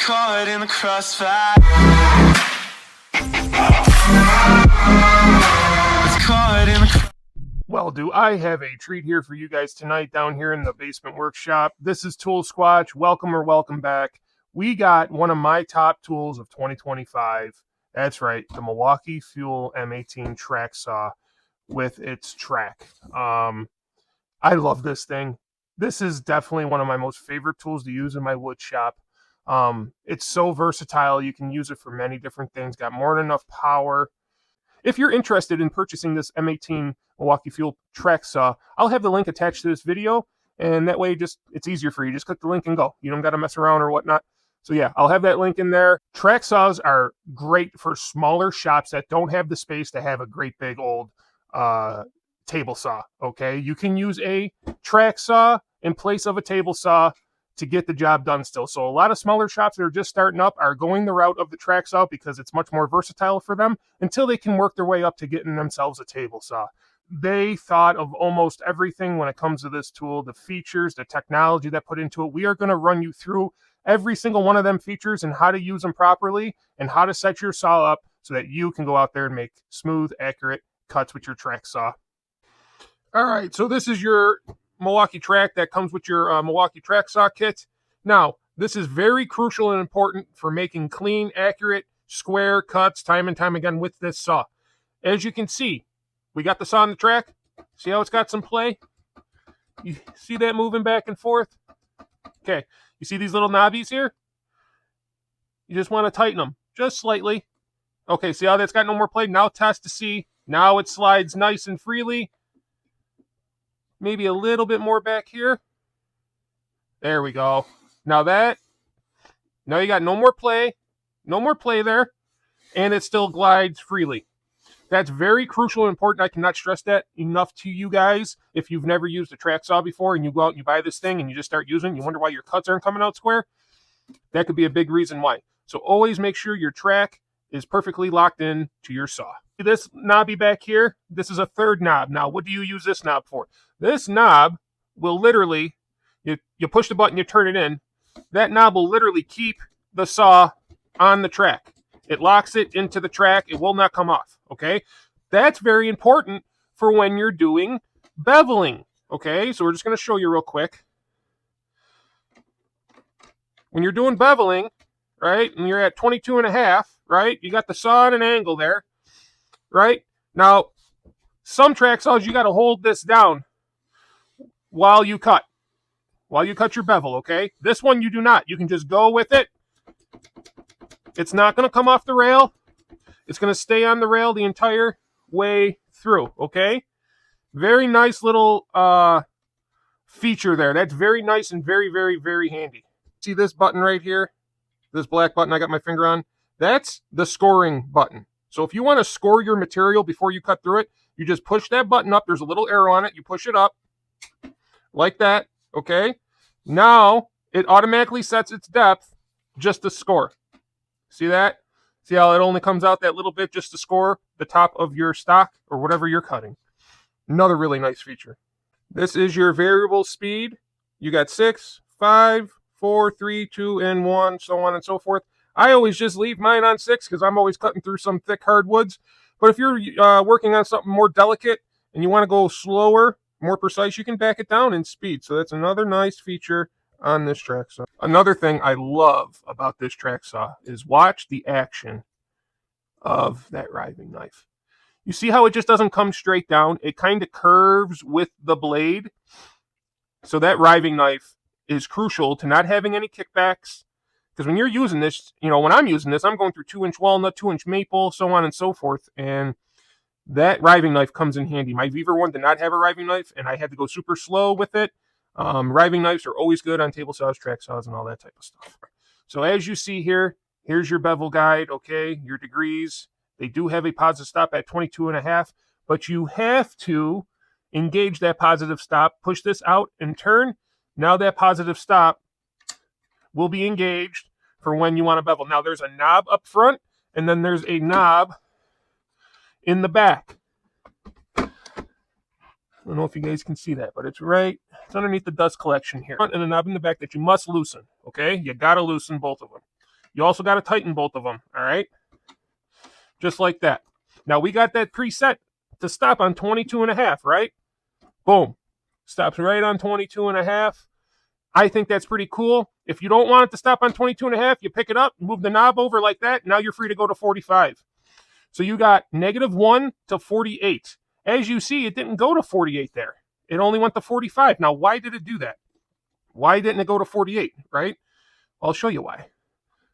Caught in the crossfire. Caught in the... Well, do I have a treat here for you guys tonight down here in the basement workshop. This is Tool Squatch. Welcome back. We got one of my top tools of 2025. That's right, the Milwaukee Fuel M-18 track saw with its track. I love this thing. This is definitely one of my most favorite tools to use in my wood shop. It's so versatile. You can use it for many different things. Got more than enough power. If you're interested in purchasing this M-18 Milwaukee Fuel track saw, I'll have the link attached to this video, and that way it's easier for you. Just click the link and go. You don't got to mess around or whatnot. So yeah, I'll have that link in there. Track saws are great for smaller shops that don't have the space to have a great big old table saw, okay? You can use a track saw in place of a table saw to get the job done still. So a lot of smaller shops that are just starting up are going the route of the track saw because it's much more versatile for them until they can work their way up to getting themselves a table saw. They thought of almost everything when it comes to this tool, the features, the technology that put into it. We are going to run you through every single one of them features and how to use them properly and how to set your saw up so that you can go out there and make smooth, accurate cuts with your track saw. All right, so this is your Milwaukee track that comes with your Milwaukee track saw kit. Now, this is very crucial and important for making clean, accurate, square cuts time and time again with this saw. As you can see, we got the saw on the track. See how it's got some play? You see that moving back and forth? Okay, you see these little knobbies here? You just want to tighten them just slightly. Okay, see how that's got no more play? Now test to see. Now it slides nice and freely. Maybe a little bit more back here. There we go. Now you got no more play there, and it still glides freely. That's very crucial and important. I cannot stress that enough to you guys. If you've never used a track saw before and you go out and you buy this thing and you just start using it, you wonder why your cuts aren't coming out square, that could be a big reason why. So always make sure your track is perfectly locked in to your saw. This knobby back here, this is a third knob. Now, what do you use this knob for? This knob will literally, you push the button, you turn it in. That knob will literally keep the saw on the track. It locks it into the track. It will not come off, okay? That's very important for when you're doing beveling, okay? So we're just going to show you real quick. When you're doing beveling, right, and you're at 22.5, right, you got the saw at an angle there, right? Now, some track saws, you got to hold this down while you cut your bevel, okay? This one you do not. You can just go with it. It's not going to come off the rail. It's going to stay on the rail the entire way through, okay? Very nice little feature there. That's very nice and very, very, very handy. See this button right here? This black button I got my finger on? That's the scoring button. So if you want to score your material before you cut through it, you just push that button up. There's a little arrow on it. You push it up like that, okay? Now it automatically sets its depth just to score. See that? See how it only comes out that little bit just to score the top of your stock or whatever you're cutting. Another really nice feature. This is your variable speed. You got 6, 5, 4, 3, 2, and 1, so on and so forth. I always just leave mine on 6 because I'm always cutting through some thick hardwoods. But if you're working on something more delicate and you want to go slower, more precise, you can back it down in speed. So that's another nice feature on this track saw. Another thing I love about this track saw is watch the action of that riving knife. You see how it just doesn't come straight down? It kind of curves with the blade. So that riving knife is crucial to not having any kickbacks. Because when you're using this, when I'm using this, I'm going through 2-inch walnut, 2-inch maple, so on and so forth. And that riving knife comes in handy. My Weaver one did not have a riving knife, and I had to go super slow with it. Riving knives are always good on table saws, track saws, and all that type of stuff. So as you see here, here's your bevel guide, okay, your degrees. They do have a positive stop at 22.5, but you have to engage that positive stop, push this out and turn. Now that positive stop will be engaged for when you want to bevel. Now there's a knob up front, and then there's a knob in the back. I don't know if you guys can see that, but it's underneath the dust collection here. And a knob in the back that you must loosen, okay? You got to loosen both of them. You also got to tighten both of them, all right? Just like that. Now, we got that preset to stop on 22.5, right? Boom. Stops right on 22.5. I think that's pretty cool. If you don't want it to stop on 22.5, you pick it up, move the knob over like that. Now you're free to go to 45. So you got -1 to 48. As you see, it didn't go to 48 there. It only went to 45. Now, why did it do that? Why didn't it go to 48, right? I'll show you why.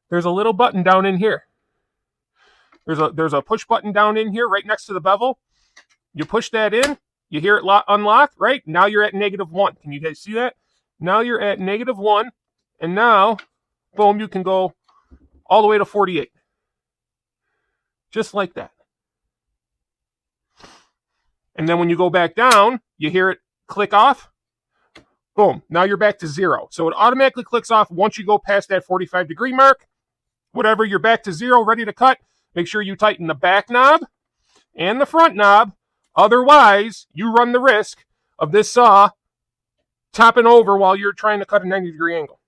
There's a little button down in here. There's a push button down in here right next to the bevel. You push that in, you hear it unlock, right? Now you're at -1. Can you guys see that? Now you're at -1, and now, boom, you can go all the way to 48. Just like that. And then when you go back down, you hear it click off. Boom, now you're back to 0. So it automatically clicks off once you go past that 45-degree mark. Whatever, you're back to 0, ready to cut. Make sure you tighten the back knob and the front knob. Otherwise, you run the risk of this saw topping over while you're trying to cut a 90-degree angle.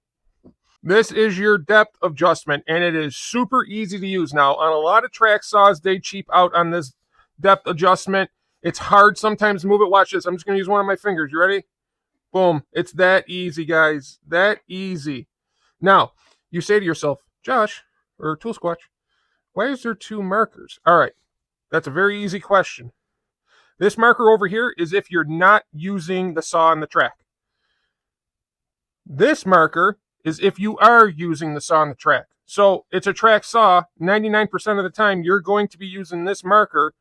This is your depth adjustment, and it is super easy to use. Now, on a lot of track saws, they cheap out on this depth adjustment. It's hard sometimes to move it. Watch this. I'm just going to use one of my fingers. You ready? Boom. It's that easy, guys. That easy. Now, you say to yourself, Josh, or Tool Squatch, why is there 2 markers? All right. That's a very easy question. This marker over here is if you're not using the saw on the track. This marker is if you are using the saw on the track. So it's a track saw. 99% of the time, you're going to be using this marker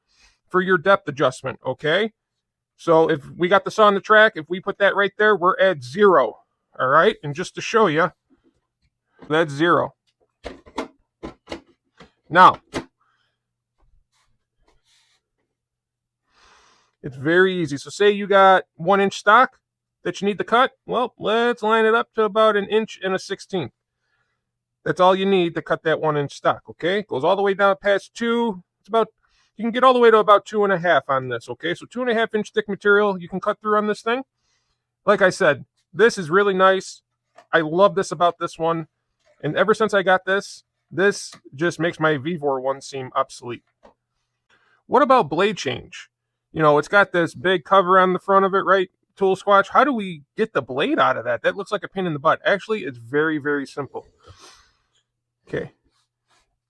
for your depth adjustment, okay? So if we got the saw on the track, if we put that right there, we're at 0, all right? And just to show you, that's 0. Now, it's very easy. So say you got 1-inch stock that you need to cut. Well, let's line it up to about 1 1/16 inch. That's all you need to cut that 1-inch stock, okay? Goes all the way down past 2. It's about, you can get all the way to about 2.5 on this, okay? So 2.5-inch thick material you can cut through on this thing. Like I said, this is really nice. I love this about this one. And ever since I got this just makes my Vevor one seem obsolete. What about blade change? You know, it's got this big cover on the front of it, right? Tool Squatch. How do we get the blade out of that? That looks like a pain in the butt. Actually, it's very, very simple. Okay.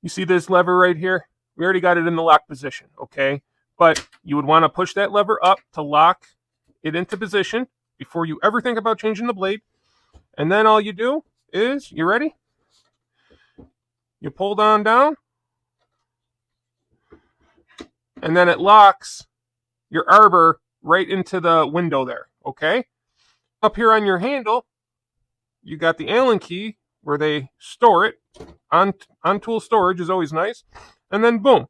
You see this lever right here? We already got it in the lock position, okay? But you would want to push that lever up to lock it into position before you ever think about changing the blade. And then all you do is, you ready? You pull down, and then it locks your arbor right into the window there, okay? Up here on your handle, you got the Allen key where they store it. On tool storage is always nice. And then boom,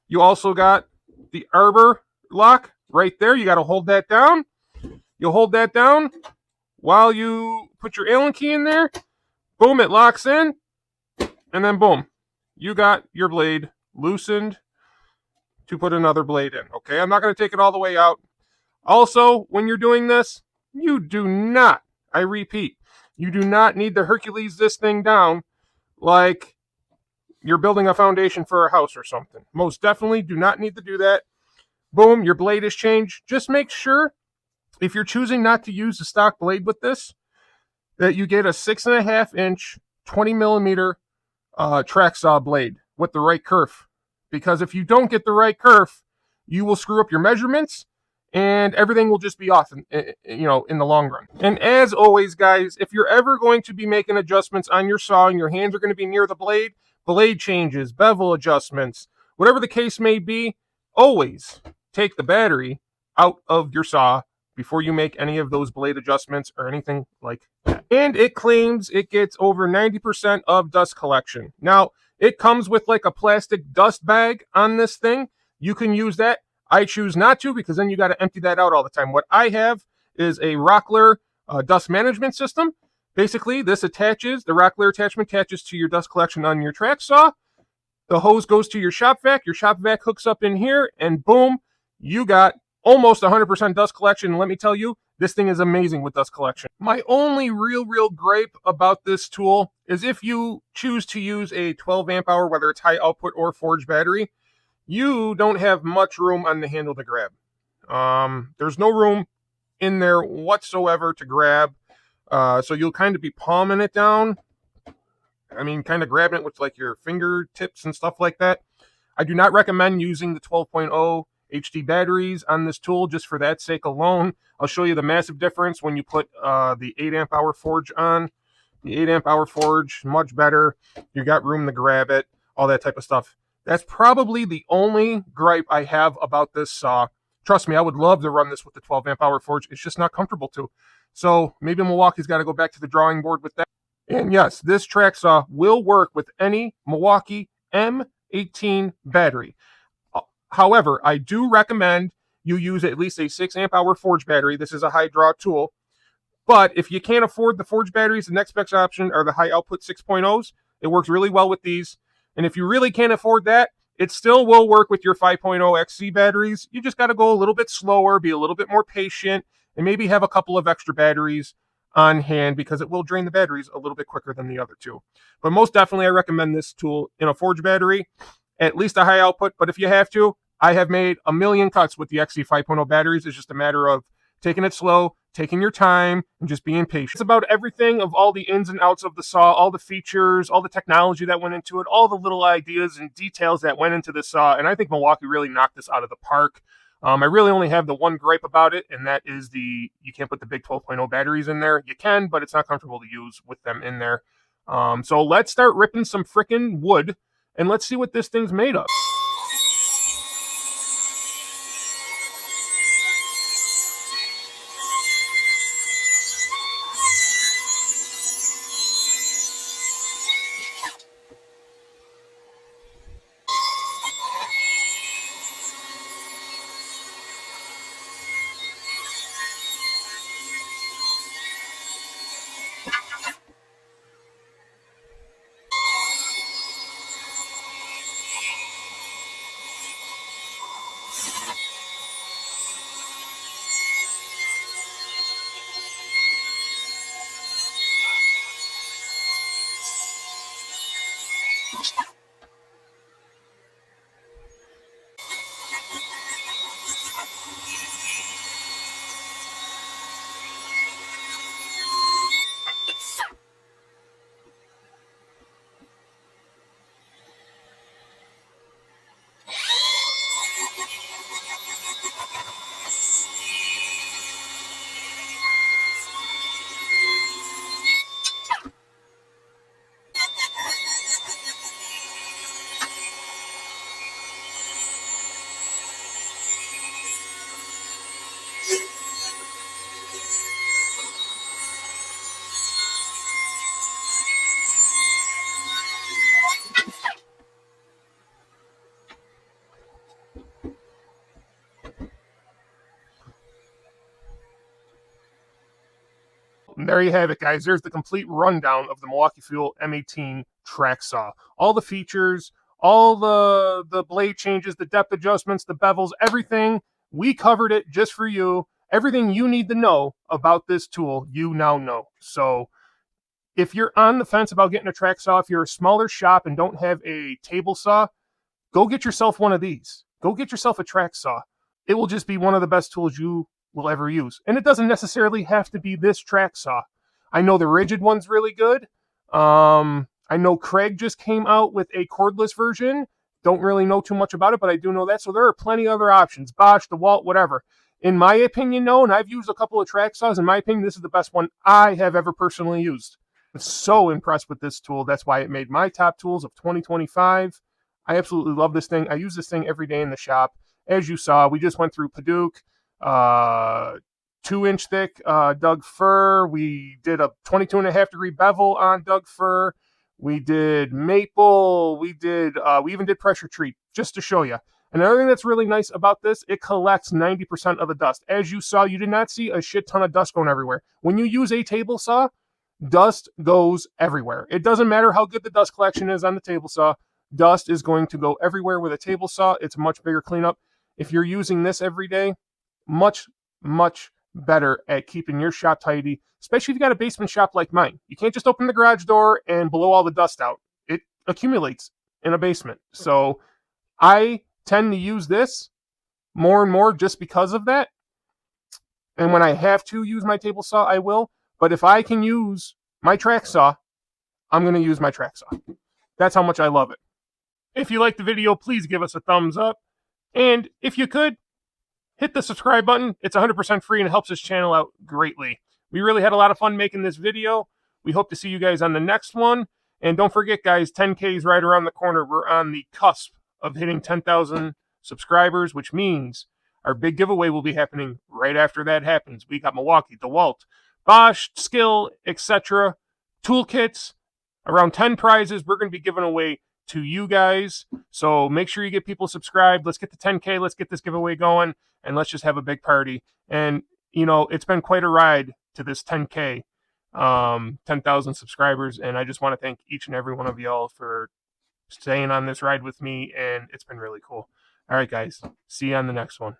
you also got the arbor lock right there. You got to hold that down. You'll hold that down while you put your Allen key in there. Boom, it locks in. And then boom, you got your blade loosened to put another blade in, okay? I'm not going to take it all the way out. Also, when you're doing this, you do not, I repeat, you do not need to Hercules this thing down like you're building a foundation for a house or something. Most definitely do not need to do that. Boom, your blade is changed. Just make sure, if you're choosing not to use the stock blade with this, that you get a 6.5-inch, 20-millimeter track saw blade with the right kerf. Because if you don't get the right kerf, you will screw up your measurements and everything will just be off in the long run. And as always, guys, if you're ever going to be making adjustments on your saw and your hands are going to be near the blade changes, bevel adjustments, whatever the case may be, always take the battery out of your saw before you make any of those blade adjustments or anything like that. And it claims it gets over 90% of dust collection. Now, it comes with like a plastic dust bag on this thing. You can use that. I choose not to because then you got to empty that out all the time. What I have is a Rockler dust management system. Basically, this attaches, the Rockler attachment attaches to your dust collection on your track saw. The hose goes to your shop vac. Your shop vac hooks up in here, and boom, you got almost 100% dust collection. And let me tell you, This thing is amazing with dust collection. My only real gripe about this tool is if you choose to use a 12 amp hour, whether it's high output or forged battery, you don't have much room on the handle to grab. There's no room in there whatsoever to grab. So you'll kind of be palming it down. I mean, kind of grabbing it with like your fingertips and stuff like that. I do not recommend using the 12.0 HD batteries on this tool just for that sake alone. I'll show you the massive difference when you put the 8 amp hour forge on. The 8 amp hour forge, much better. You got room to grab it, all that type of stuff. That's probably the only gripe I have about this saw. Trust me, I would love to run this with the 12 amp hour forge. It's just not comfortable to. So maybe Milwaukee's got to go back to the drawing board with that. And yes, this track saw will work with any Milwaukee M-18 battery. However, I do recommend you use at least a 6 amp hour forge battery. This is a high draw tool. But if you can't afford the forge batteries, the next best option are the high output 6.0s. It works really well with these. And if you really can't afford that, it still will work with your 5.0 XC batteries. You just got to go a little bit slower, be a little bit more patient, and maybe have a couple of extra batteries on hand because it will drain the batteries a little bit quicker than the other two. But most definitely, I recommend this tool in a forge battery, at least a high output. But if you have to, I have made a million cuts with the XC 5.0 batteries. It's just a matter of taking it slow, taking your time, and just being patient. It's about everything of all the ins and outs of the saw, all the features, all the technology that went into it, all the little ideas and details that went into the saw. And I think Milwaukee really knocked this out of the park. I really only have the one gripe about it, and that is you can't put the big 12.0 batteries in there. You can, but it's not comfortable to use with them in there. So let's start ripping some frickin' wood, and let's see what this thing's made of. And there you have it, guys. There's the complete rundown of the Milwaukee Fuel M18 track saw. All the features, all the blade changes, the depth adjustments, the bevels, everything. We covered it just for you. Everything you need to know about this tool, you now know. So if you're on the fence about getting a track saw, if you're a smaller shop and don't have a table saw, go get yourself one of these. Go get yourself a track saw. It will just be one of the best tools you will ever use. And it doesn't necessarily have to be this track saw. I know the rigid one's really good. I know Craig just came out with a cordless version. Don't really know too much about it, but I do know that. So there are plenty of other options. Bosch, DeWalt, whatever. In my opinion, no, and I've used a couple of track saws. In my opinion, this is the best one I have ever personally used. I'm so impressed with this tool. That's why it made my top tools of 2025. I absolutely love this thing. I use this thing every day in the shop. As you saw, we just went through Paduke, 2-inch thick Doug fir. We did a 22.5 degree bevel on Doug fir. We did maple. We even did pressure treat, just to show you. Another thing that's really nice about this, it collects 90% of the dust. As you saw, you did not see a shit ton of dust going everywhere. When you use a table saw, dust goes everywhere. It doesn't matter how good the dust collection is on the table saw. Dust is going to go everywhere with a table saw. It's a much bigger cleanup. If you're using this every day, much, much better at keeping your shop tidy, especially if you got a basement shop like mine. You can't just open the garage door and blow all the dust out. It accumulates in a basement. So I tend to use this more and more just because of that. And when I have to use my table saw, I will. But if I can use my track saw, I'm going to use my track saw. That's how much I love it. If you liked the video, please give us a thumbs up. And if you could, hit the subscribe button. It's 100% free and it helps this channel out greatly. We really had a lot of fun making this video. We hope to see you guys on the next one. And don't forget, guys, 10K is right around the corner. We're on the cusp of hitting 10,000 subscribers, which means our big giveaway will be happening right after that happens. We got Milwaukee, DeWalt, Bosch, Skill, etc. toolkits, around 10 prizes we're going to be giving away to you guys. So make sure you get people subscribed. Let's get to 10K. Let's get this giveaway going, and let's just have a big party. And, you know, it's been quite a ride to this 10K, 10,000 subscribers, and I just want to thank each and every one of y'all for staying on this ride with me, and it's been really cool. All right, guys. See you on the next one.